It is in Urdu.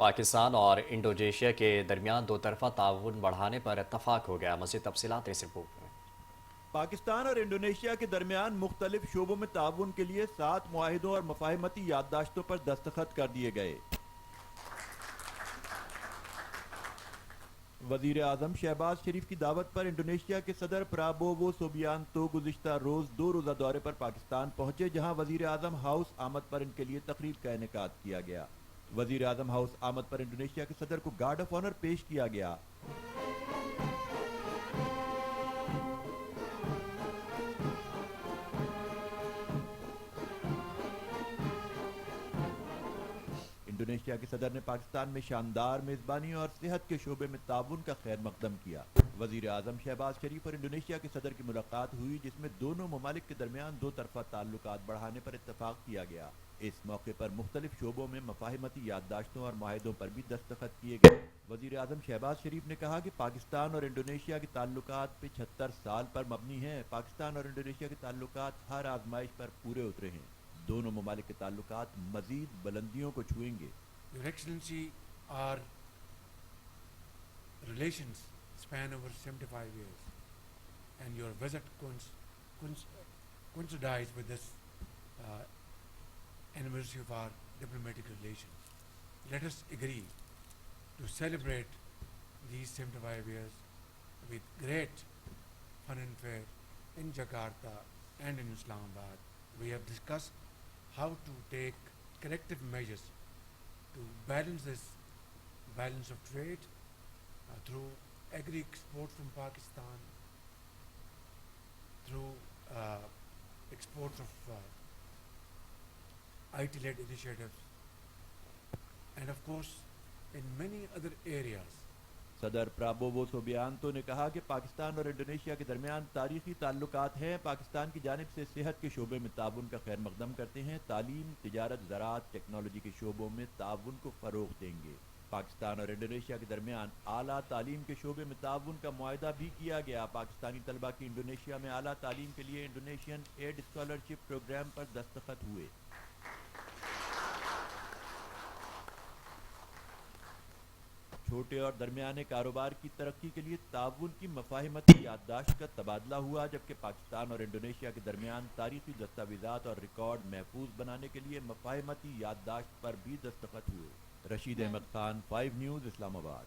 پاکستان اور انڈونیشیا کے درمیان دو طرفہ تعاون بڑھانے پر اتفاق ہو گیا۔ مزید تفصیلات اس رپورٹ میں۔ پاکستان اور انڈونیشیا کے درمیان مختلف شعبوں میں تعاون کے لیے 7 معاہدوں اور مفاہمتی یادداشتوں پر دستخط کر دیے گئے۔ وزیر اعظم شہباز شریف کی دعوت پر انڈونیشیا کے صدر پرابووو سوبیانتو گزشتہ روز 2 روزہ دورے پر پاکستان پہنچے، جہاں وزیر اعظم ہاؤس آمد پر ان کے لیے تقریب کا انعقاد کیا گیا۔ وزیر اعظم ہاؤس آمد پر انڈونیشیا کے صدر کو گارڈ آف آنر پیش کیا گیا۔ انڈونیشیا کے صدر نے پاکستان میں شاندار میزبانی اور صحت کے شعبے میں تعاون کا خیر مقدم کیا۔ وزیر اعظم شہباز شریف اور انڈونیشیا کے صدر کی ملاقات ہوئی، جس میں دونوں ممالک کے درمیان دو طرفہ تعلقات بڑھانے پر اتفاق کیا گیا۔ اس موقع پر مختلف شعبوں میں مفاہمتی یادداشتوں اور معاہدوں پر بھی دستخط کیے گئے۔ وزیر اعظم شہباز شریف نے کہا کہ پاکستان اور انڈونیشیا کے تعلقات 75 سال پر مبنی ہیں۔ پاکستان اور انڈونیشیا کے تعلقات ہر آزمائش پر پورے اترے ہیں۔ دونوں ممالک کے تعلقات مزید بلندیوں کو چھوئیں گے۔ Your Excellency, our relations span over 75 years, and your visit coincides with this anniversary of our diplomatic relations. Let us agree to celebrate these 75 years with great fun and fair in Jakarta and in Islamabad. We have discussed how to take corrective measures to balance this balance of trade through agri export from Pakistan, through exports of IT-led initiatives, and of course in many other areas. صدر پرابووو سوبیانتو نے کہا کہ پاکستان اور انڈونیشیا کے درمیان تاریخی تعلقات ہیں۔ پاکستان کی جانب سے صحت کے شعبے میں تعاون کا خیر مقدم کرتے ہیں۔ تعلیم، تجارت، زراعت، ٹیکنالوجی کے شعبوں میں تعاون کو فروغ دیں گے۔ پاکستان اور انڈونیشیا کے درمیان اعلیٰ تعلیم کے شعبے میں تعاون کا معاہدہ بھی کیا گیا۔ پاکستانی طلبہ کی انڈونیشیا میں اعلیٰ تعلیم کے لیے انڈونیشین ایڈ اسکالرشپ پروگرام پر دستخط ہوئے۔ چھوٹے اور درمیانے کاروبار کی ترقی کے لیے تعاون کی مفاہمتی یادداشت کا تبادلہ ہوا، جبکہ پاکستان اور انڈونیشیا کے درمیان تاریخی دستاویزات اور ریکارڈ محفوظ بنانے کے لیے مفاہمتی یادداشت پر بھی دستخط ہوئے۔ رشید احمد خان، 5 نیوز، اسلام آباد۔